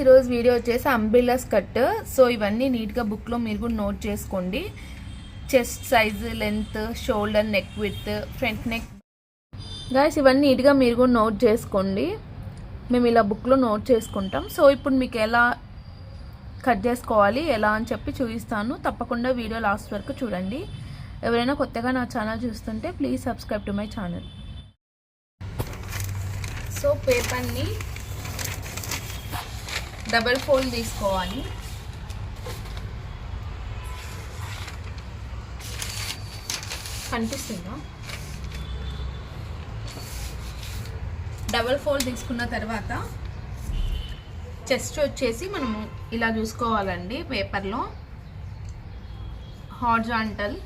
ఈరోజు వీడియో వచ్చేసి umbrella skirt. So ఇవన్నీ నీట్గా బుక్లో మీరు కూడా నోట్ చేసుకోండి. Chest size, length, shoulder, neck width, front neck. Guys ఇవన్నీ నీట్గా మీరు కూడా నోట్ చేసుకోండి. మేము ఇలా బుక్లో నోట్ చేసుకుంటాం. సో ఇప్పుడు మీకు ఎలా కట్ చేసుకోవాలి ఎలా అని చెప్పి చూపిస్తాను. తప్పకుండా వీడియో లాస్ట్ వరకు చూడండి. ఎవరైనా కొత్తగా నా ఛానల్ చూస్తుంటే please subscribe to my channel. So పేపర్ని డబల్ ఫోల్డ్ తీసుకోవాలి. కనిపిస్తుందా? డబల్ ఫోల్డ్ తీసుకున్న తర్వాత చెస్ట్ వచ్చేసి మనము ఇలా చూసుకోవాలండి. పేపర్లో హారిజాంటల్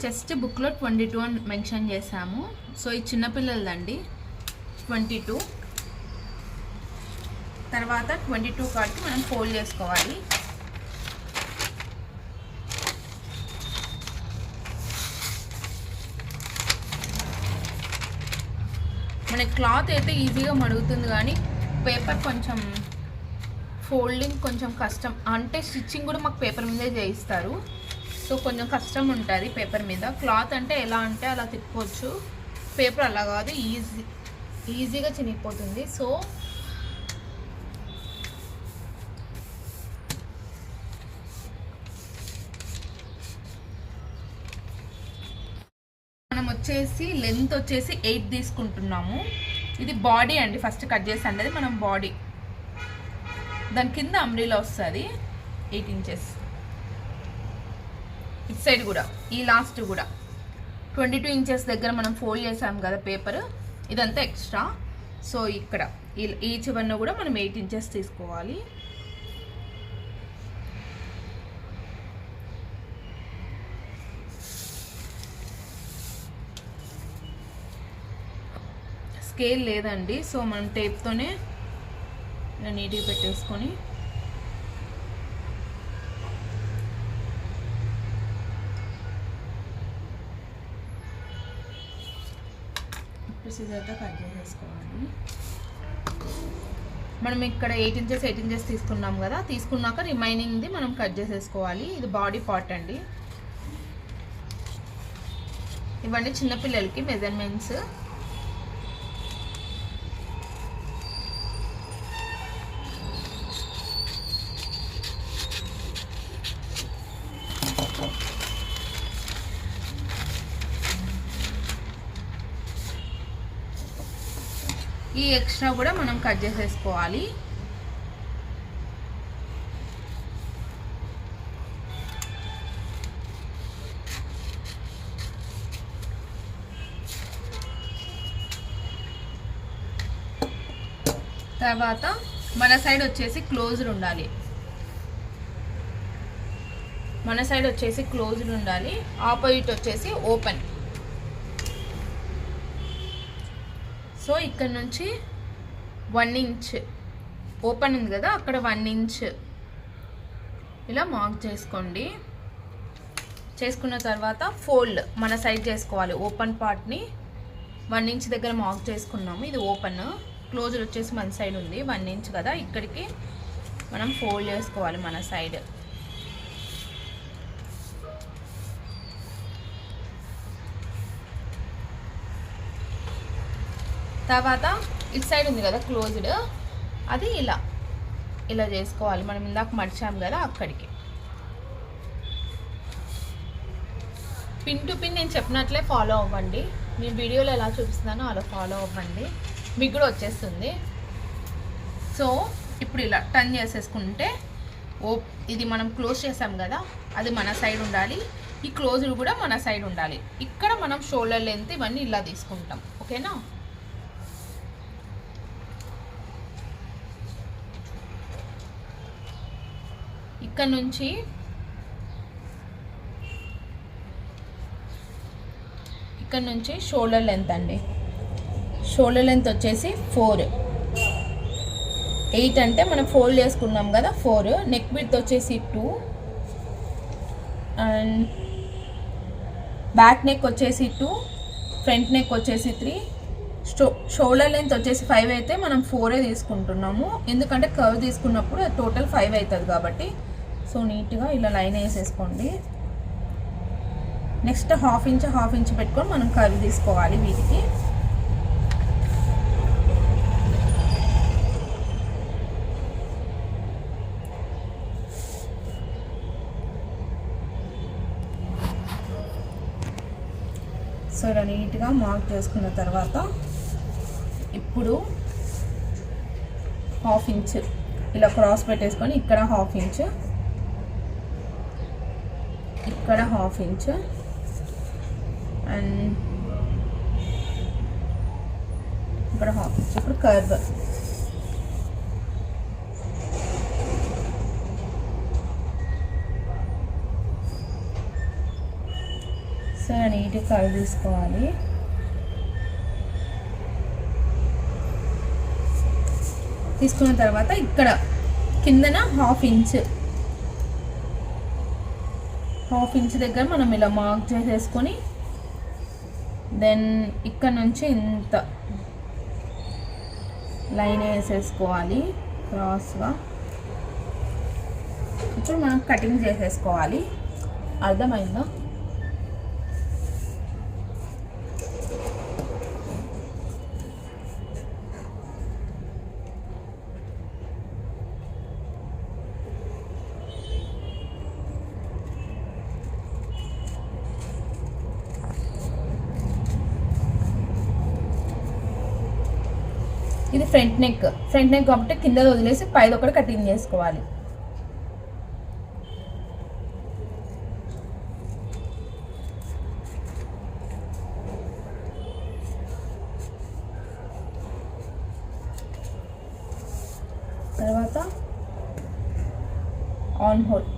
చెస్ట్ బుక్లో 22 అని మెన్షన్ చేసాము. సో ఈ చిన్నపిల్లలదండి 22. తర్వాత 22 కాడికి మనం ఫోల్డ్ చేసుకోవాలి. మన క్లాత్ అయితే ఈజీగా మడుగుతుంది, కానీ పేపర్ కొంచెం ఫోల్డింగ్ కొంచెం కష్టం. అంటే స్టిచ్చింగ్ కూడా మాకు పేపర్ మీదే చేయిస్తారు. సో కొంచెం కష్టం ఉంటుంది పేపర్ మీద. క్లాత్ అంటే ఎలా అంటే అలా తిప్పుకోవచ్చు, పేపర్ అలా కాదు, ఈజీగా చినిగిపోతుంది. సో మనం వచ్చేసి లెంత్ వచ్చేసి 8 తీసుకుంటున్నాము. ఇది బాడీ అండి. ఫస్ట్ కట్ చేసి అంటే మనం బాడీ, దాని కింద అంబ్రెల్లా వస్తుంది 8 ఇంచెస్. ఇటు సైడ్ కూడా ఈ లాస్ట్ కూడా 22 ఇంచెస్ దగ్గర మనం ఫోల్డ్ చేసాం కదా పేపర్, ఇదంతా ఎక్స్ట్రా. సో ఇక్కడ ఈ చివరన కూడా మనం 8 ఇంచెస్ తీసుకోవాలి. స్కేల్ లేదండి, సో మనం టేప్తోనే ఇలా నీట్గా పెట్టేసుకొని సిజర్తో కట్ చేసేసుకోవాలి. మనం ఇక్కడ 8 ఇంచెస్ తీసుకున్నాం కదా, తీసుకున్నాక రిమైనింగ్ది మనం కట్ చేసేసుకోవాలి. ఇది బాడీ పార్ట్ అండి. ఇవన్నీ చిన్నపిల్లలకి మెజర్మెంట్స్. ఈ ఎక్స్ట్రా కూడా మనం కట్ చేసేసుకోవాలి. తర్వాత మన సైడ్ వచ్చేసి క్లోజ్డ్ ఉండాలి. ఆపోజిట్ వచ్చేసి ఓపెన్. సో ఇక్కడ నుంచి 1 ఇంచ్ ఓపెన్ ఉంది కదా, అక్కడ 1 ఇంచ్ ఇలా మార్క్ చేసుకోండి. చేసుకున్న తర్వాత ఫోల్డ్ మన సైడ్ చేసుకోవాలి. ఓపెన్ పార్ట్ని 1 ఇంచ్ దగ్గర మార్క్ చేసుకున్నాము. ఇది ఓపెన్, క్లోజర్ వచ్చేసి మన సైడ్ ఉంది 1 ఇంచ్ కదా, ఇక్కడికి మనం ఫోల్డ్ చేసుకోవాలి మన సైడ్. తర్వాత ఇటు సైడ్ ఉంది కదా క్లోజ్డ్, అది ఇలా చేసుకోవాలి. మనం ఇందాక మడిచాం కదా అక్కడికి. పిన్ టు పిన్ నేను చెప్పినట్లే ఫాలో అవ్వండి. నేను వీడియోలో ఎలా చూపిస్తున్నానో అలా ఫాలో అవ్వండి, మీకు కూడా వచ్చేస్తుంది. సో ఇప్పుడు ఇలా టర్న్ చేసేసుకుంటే ఇది మనం క్లోజ్ చేసాం కదా, అది మన సైడ్ ఉండాలి. ఈ క్లోజ్డ్ కూడా మన సైడ్ ఉండాలి. ఇక్కడ మనం షోల్డర్ లెంత్ ఇవన్నీ ఇలా తీసుకుంటాం. ఓకేనా? ఇక్కడ నుంచి షోల్డర్ లెంత్ అండి. షోల్డర్ లెంత్ వచ్చేసి 4. 8 అంటే మనం ఫోల్డ్ చేసుకున్నాం కదా 4. నెక్ విడ్త్ వచ్చేసి 2 అండ్ బ్యాక్ నెక్ వచ్చేసి 2, ఫ్రంట్ నెక్ వచ్చేసి 3, షోల్డర్ లెంత్ వచ్చేసి 5 అయితే మనం 4 తీసుకుంటున్నాము, ఎందుకంటే కర్వ్ తీసుకున్నప్పుడు టోటల్ 5 అవుతుంది కాబట్టి. సో నీట్గా ఇలా లైన్ వేసేసుకోండి. నెక్స్ట్ హాఫ్ ఇంచ్ పెట్టుకొని మనం కర్వ్ తీసుకోవాలి వీటికి. సో ఇలా నీట్గా మార్క్ చేసుకున్న తర్వాత ఇప్పుడు హాఫ్ ఇంచ్ ఇలా క్రాస్ పెట్టేసుకొని ఇక్కడ హాఫ్ ఇంచ్, ఇక్కడ హాఫ్ ఇంచ్ అండ్ ఇక్కడ హాఫ్ ఇంచ్. ఇప్పుడు కర్వ్ సో నీట్గా కర్వ్ తీసుకోవాలి. తీసుకున్న తర్వాత ఇక్కడ కిందన హాఫ్ ఇంచ్ దగ్గర మనం ఇలా మార్క్ చేసేసుకొని దెన్ ఇక్కడ నుంచి ఇంత లైన్ వేసేసుకోవాలి క్రాస్గా. ఇప్పుడు మనం కటింగ్ చేసేసుకోవాలి. అర్థమైందా? ఇది ఫ్రంట్ నెక్ కాబట్టి కింద వదిలేసి పైది ఒకటి కటింగ్ చేసుకోవాలి. తర్వాత ఆన్ హోల్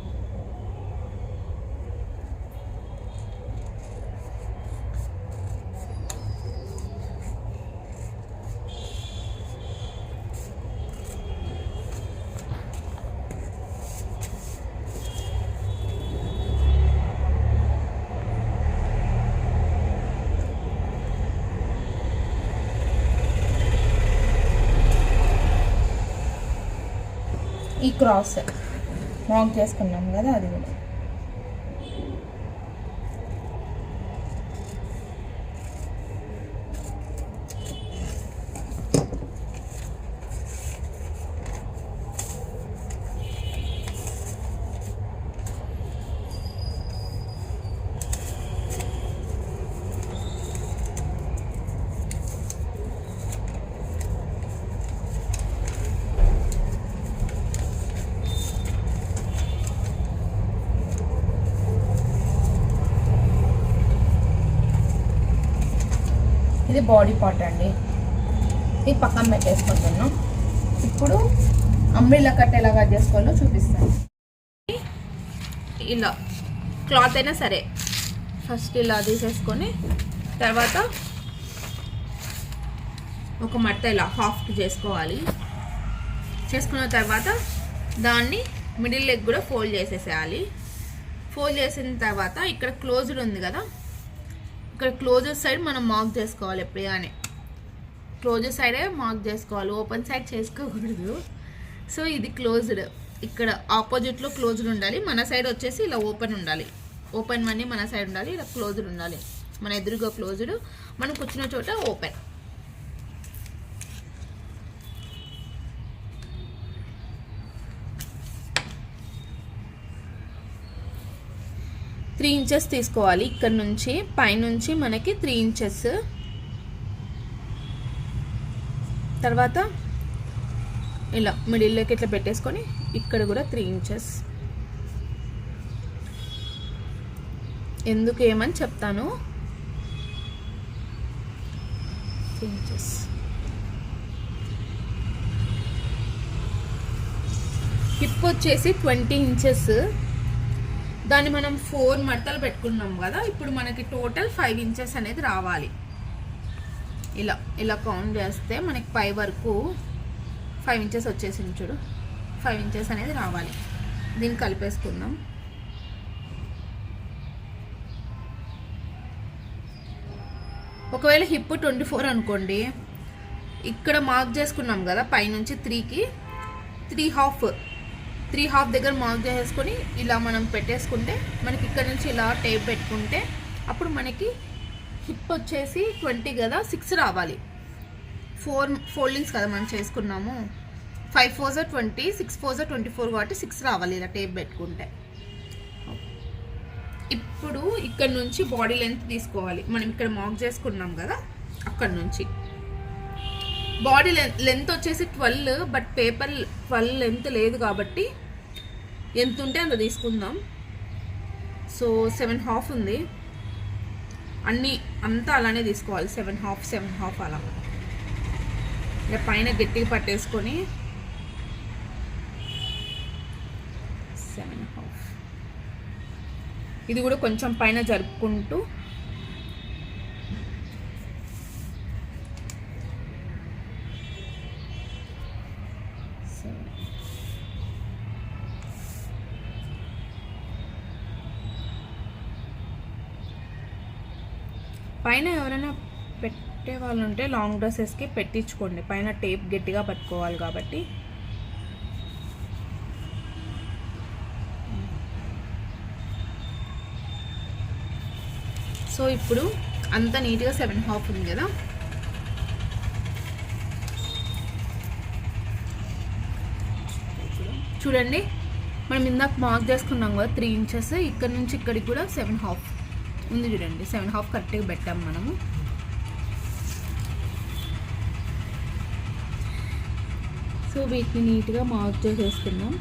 ఈ క్రాస్ మార్క్ చేసుకున్నాం కదా అది కూడా. ఇది బాడీ పార్ట్ అండి, ఇది పక్కన పెట్టేసుకుంటున్నాం. ఇప్పుడు అంబ్రెల్లా కట్ ఎలా కట్ చేసుకోవాలో చూపిస్తాను. ఇలా క్లాత్ అయినా సరే ఫస్ట్ ఇలా తీసేసుకొని తర్వాత ఒక మడత ఇలా హాఫ్ చేసుకోవాలి. చేసుకున్న తర్వాత దాన్ని మిడిల్ లెగ్ కూడా ఫోల్డ్ చేసేసేయాలి. ఫోల్డ్ చేసిన తర్వాత ఇక్కడ క్లోజ్డ్ ఉంది కదా, ఇక్కడ క్లోజర్ సైడ్ మనం మార్క్ చేసుకోవాలి. ఎప్పుడుగానే క్లోజర్ సైడే మార్క్ చేసుకోవాలి, ఓపెన్ సైడ్ చేసుకోకూడదు. సో ఇది క్లోజ్డ్, ఇక్కడ ఆపోజిట్లో క్లోజ్డ్ ఉండాలి, మన సైడ్ వచ్చేసి ఇలా ఓపెన్ ఉండాలి. ఓపెన్ అన్నీ మన సైడ్ ఉండాలి, ఇలా క్లోజ్డ్ ఉండాలి. మన ఎదురుగా క్లోజ్డ్, మనం కూర్చున్న చోట ఓపెన్. త్రీ ఇంచెస్ తీసుకోవాలి. ఇక్కడ నుంచి పైనుంచి మనకి 3 ఇంచెస్, తర్వాత ఇలా మిడిల్లోకి ఇట్లా పెట్టేసుకొని ఇక్కడ కూడా 3 ఇంచెస్. ఎందుకు ఏమని చెప్తాను. 3 ఇంచెస్. హిప్ వచ్చేసి 20 ఇంచెస్. దాన్ని మనం 4 మడతలు పెట్టుకున్నాం కదా, ఇప్పుడు మనకి టోటల్ 5 ఇంచెస్ అనేది రావాలి. ఇలా ఇలా కౌంట్ చేస్తే మనకి పై వరకు 5 ఇంచెస్ వచ్చేసింది చూడు, 5 ఇంచెస్ అనేది రావాలి. దీన్ని కలిపేసుకుందాం. ఒకవేళ హిప్ 24 అనుకోండి, ఇక్కడ మార్క్ చేసుకున్నాం కదా పైనుంచి 3కి 3.5 దగ్గర మార్క్ చేసుకొని ఇలా మనం పెట్టేసుకుంటే మనకి ఇక్కడ నుంచి ఇలా టేప్ పెట్టుకుంటే అప్పుడు మనకి హిప్ వచ్చేసి 20 కదా, 6 రావాలి. 4 ఫోల్డింగ్స్ కదా మనం చేసుకున్నాము. 5 4s 20, 6 4s 24 కాబట్టి 6 రావాలి ఇలా టేప్ పెట్టుకుంటే. ఇప్పుడు ఇక్కడ నుంచి బాడీ లెంత్ తీసుకోవాలి. మనం ఇక్కడ మార్క్ చేసుకున్నాం కదా, అక్కడ నుంచి బాడీ లెంత్ వచ్చేసి 12, బట్ పేపర్ 12 లెంత్ లేదు కాబట్టి ఎంత ఉంటే అంత తీసుకుందాం. సో 7.5 ఉంది, అంతా అలానే తీసుకోవాలి. 7.5 అలా ఇలా పైన గట్టిగా పట్టేసుకొని 7.5 ఇది కూడా కొంచెం పైన జరుపుకుంటూ పైన ఎవరైనా పెట్టే వాళ్ళు ఉంటే లాంగ్ డ్రెస్సెస్కి పెట్టించుకోండి. పైన టేప్ గట్టిగా పట్టుకోవాలి కాబట్టి. సో ఇప్పుడు అంత నీట్గా 7.5 ఉంది కదా, చూడండి మనం ఇందాక మార్క్ చేసుకున్నాం కదా 3 ఇంచెస్, ఇక్కడ నుంచి ఇక్కడికి కూడా 7.5 ఉంది చూడండి. 7.5 కరెక్ట్గా పెట్టాం మనము. సో వీటిని నీట్గా మార్క్ చేసేసుకున్నాం.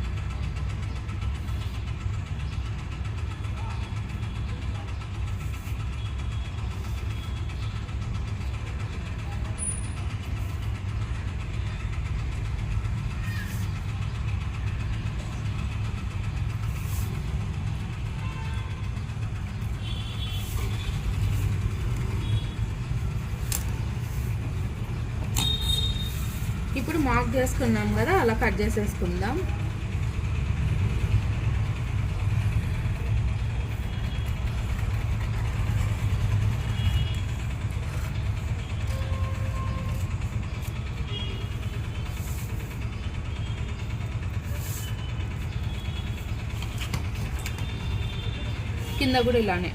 ఇప్పుడు మార్క్ చేసుకున్నాం కదా, అలా కట్ చేసేసుకుందాం. కింద కూడా ఇలానే.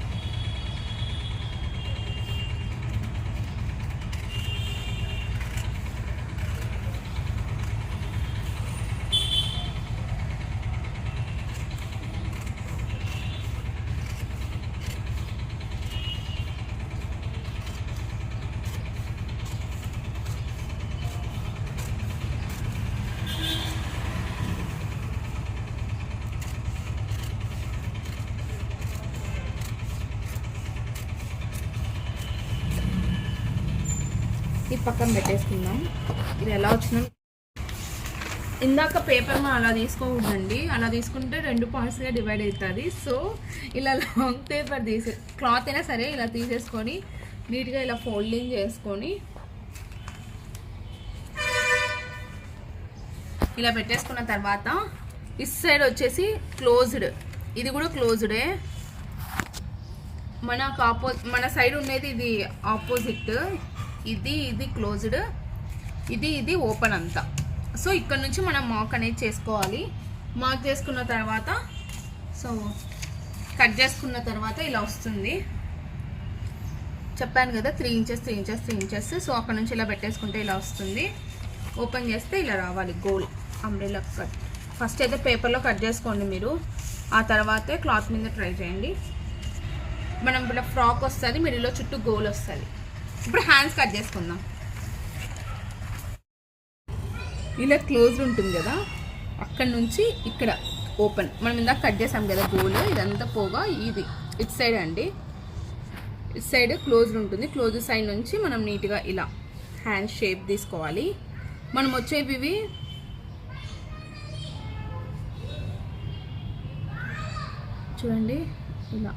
ఈ పక్కన పెట్టేసుకుందాం. ఇది ఎలా వచ్చిందో ఇందాక పేపర్ అలా తీసుకోకూడదండి, అలా తీసుకుంటే 2 పార్ట్స్గా డివైడ్ అవుతుంది. సో ఇలా లాంగ్ పేపర్ క్లాత్ అయినా సరే ఇలా తీసేసుకొని నీట్గా ఇలా ఫోల్డింగ్ చేసుకొని ఇలా పెట్టేసుకున్న తర్వాత ఇస్ సైడ్ వచ్చేసి క్లోజ్డ్, ఇది కూడా క్లోజ్డే. మన సైడ్ ఉండేది ఇది ఆపోజిట్, ఇది క్లోజ్డ్, ఇది ఓపెన్ అంతా. సో ఇక్కడ నుంచి మనం మార్క్ అనేది చేసుకోవాలి. మార్క్ చేసుకున్న తర్వాత సో కట్ చేసుకున్న తర్వాత ఇలా వస్తుంది. చెప్పాను కదా 3 ఇంచెస్. సో అక్కడ నుంచి ఇలా పెట్టేసుకుంటే ఇలా వస్తుంది. ఓపెన్ చేస్తే ఇలా రావాలి గోల్ అంబ్రెల్లా కట్. ఫస్ట్ అయితే పేపర్లో కట్ చేసుకోండి మీరు, ఆ తర్వాతే క్లాత్ మీద ట్రై చేయండి. మనం ఇలా ఫ్రాక్ వస్తుంది, మిడిల్లో చుట్టూ గోల్ వస్తుంది. ఇప్పుడు హ్యాండ్స్ కట్ చేసుకుందాం. ఇలా క్లోజ్డ్ ఉంటుంది కదా, అక్కడ నుంచి ఇక్కడ ఓపెన్. మనం ఇందాక కట్ చేసాం కదా గోల్, ఇదంతా పోగా ఇది ఇట్ సైడ్ అండి. ఇట్ సైడ్ క్లోజ్డ్ ఉంటుంది. క్లోజ్ సైడ్ నుంచి మనం నీట్గా ఇలా హ్యాండ్ షేప్ తీసుకోవాలి. మనం వచ్చేవి ఇవి చూడండి, ఇలా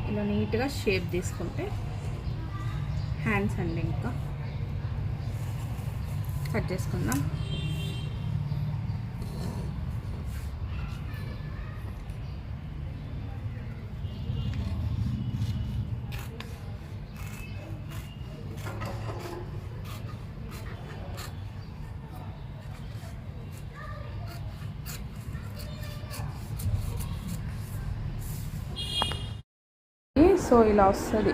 ఇలా నీట్గా షేప్ తీసుకుంటే హ్యాండ్స్ అండి. ఇంకా కట్ చేసుకుందాం. సో ఇలా వస్తుంది.